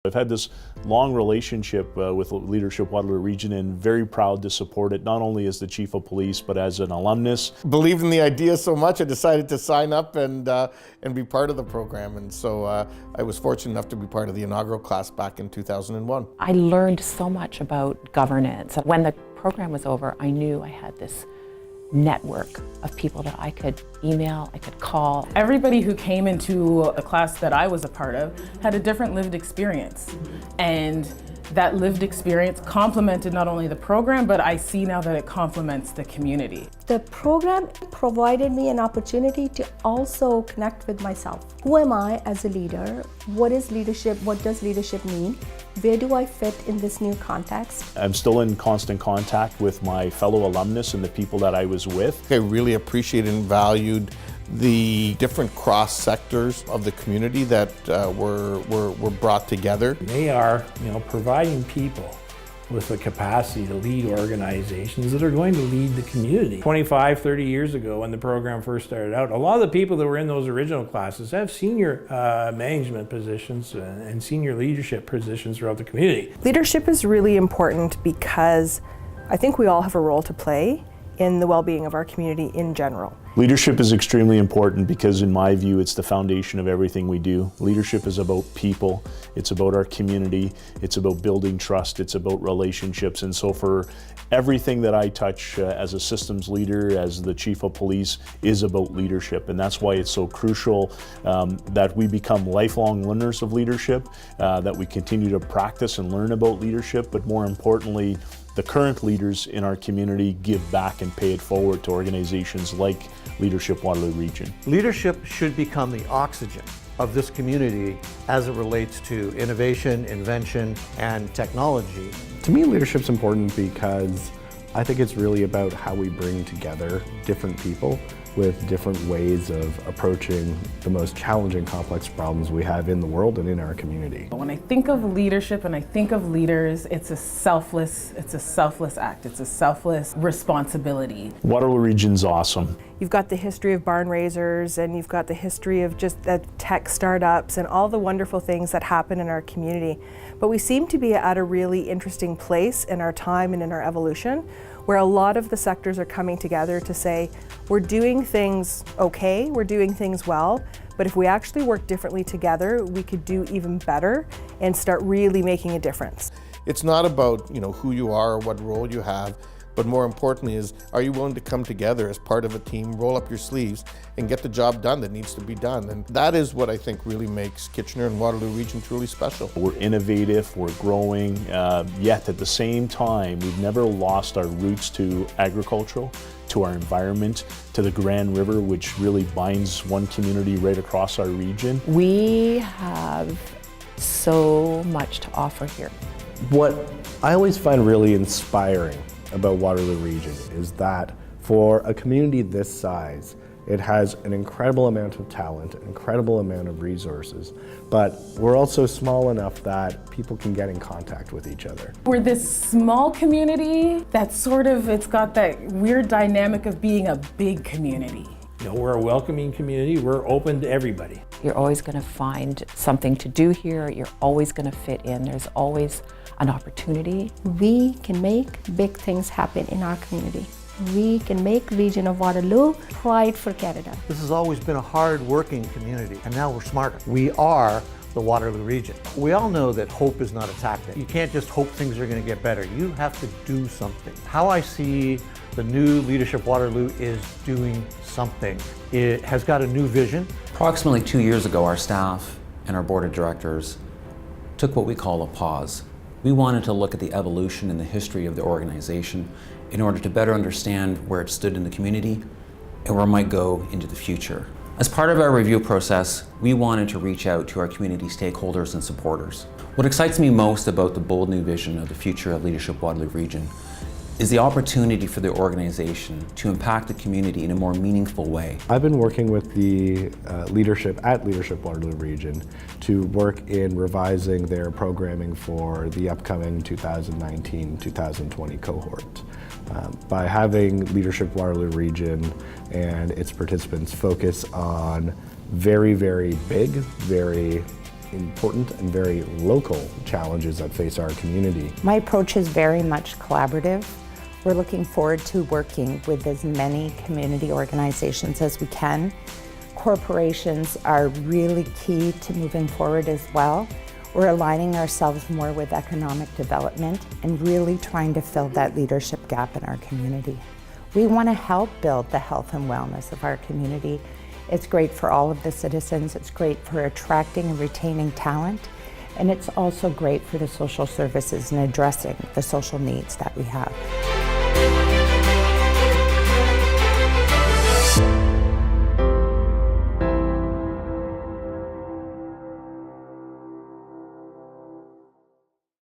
I've had this long relationship with Leadership Waterloo Region and very proud to support it, not only as the Chief of Police, but as an alumnus. Believed in the idea so much, I decided to sign up and be part of the program. And so I was fortunate enough to be part of the inaugural class back in 2001. I learned so much about governance. When the program was over, I knew I had this network of people that I could email, I could call. Everybody who came into a class that I was a part of had a different lived experience. And that lived experience complemented not only the program, but I see now that it complements the community. The program provided me an opportunity to also connect with myself. Who am I as a leader? What is leadership? What does leadership mean? Where do I fit in this new context? I'm still in constant contact with my fellow alumnus and the people that I was with. I really appreciated and valued the different cross sectors of the community that were brought together. They are, providing people with the capacity to lead organizations that are going to lead the community. 25, 30 years ago when the program first started out, a lot of the people that were in those original classes have senior management positions and senior leadership positions throughout the community. Leadership is really important because I think we all have a role to play in the well-being of our community in general. Leadership is extremely important because, in my view, it's the foundation of everything we do. Leadership is about people, it's about our community, it's about building trust, it's about relationships. And so for everything that I touch as a systems leader, as the Chief of Police, is about leadership. And that's why it's so crucial that we become lifelong learners of leadership, that we continue to practice and learn about leadership, but more importantly, the current leaders in our community give back and pay it forward to organizations like Leadership Waterloo Region. Leadership should become the oxygen of this community as it relates to innovation, invention, and technology. To me, leadership's important because I think it's really about how we bring together different people with different ways of approaching the most challenging, complex problems we have in the world and in our community. When I think of leadership and I think of leaders, it's a selfless act. It's a selfless responsibility. Waterloo Region's awesome. You've got the history of barn raisers, and you've got the history of just tech startups and all the wonderful things that happen in our community. But we seem to be at a really interesting place in our time and in our evolution, where a lot of the sectors are coming together to say, we're doing things okay, we're doing things well, but if we actually work differently together, we could do even better and start really making a difference. It's not about who you are or what role you have, but more importantly is, are you willing to come together as part of a team, roll up your sleeves, and get the job done that needs to be done? And that is what I think really makes Kitchener and Waterloo Region truly special. We're innovative, we're growing, yet at the same time, we've never lost our roots to agricultural, to our environment, to the Grand River, which really binds one community right across our region. We have so much to offer here. What I always find really inspiring about Waterloo Region is that for a community this size, it has an incredible amount of talent, an incredible amount of resources, but we're also small enough that people can get in contact with each other. We're this small community that's it's got that weird dynamic of being a big community. We're a welcoming community, we're open to everybody. You're always going to find something to do here, you're always going to fit in, there's always an opportunity. We can make big things happen in our community. We can make Region of Waterloo pride for Canada. This has always been a hard-working community, and now we're smarter. We are the Waterloo Region. We all know that hope is not a tactic. You can't just hope things are going to get better. You have to do something. How I see the new Leadership Waterloo is doing something. It has got a new vision. Approximately 2 years ago, our staff and our board of directors took what we call a pause. We wanted to look at the evolution and the history of the organization in order to better understand where it stood in the community and where it might go into the future. As part of our review process, we wanted to reach out to our community stakeholders and supporters. What excites me most about the bold new vision of the future of Leadership Waterloo Region is the opportunity for the organization to impact the community in a more meaningful way. I've been working with the leadership at Leadership Waterloo Region to work in revising their programming for the upcoming 2019-2020 cohort. By having Leadership Waterloo Region and its participants focus on very, very big, very important and very local challenges that face our community. My approach is very much collaborative. We're looking forward to working with as many community organizations as we can. Corporations are really key to moving forward as well. We're aligning ourselves more with economic development and really trying to fill that leadership gap in our community. We want to help build the health and wellness of our community. It's great for all of the citizens, it's great for attracting and retaining talent, and it's also great for the social services and addressing the social needs that we have.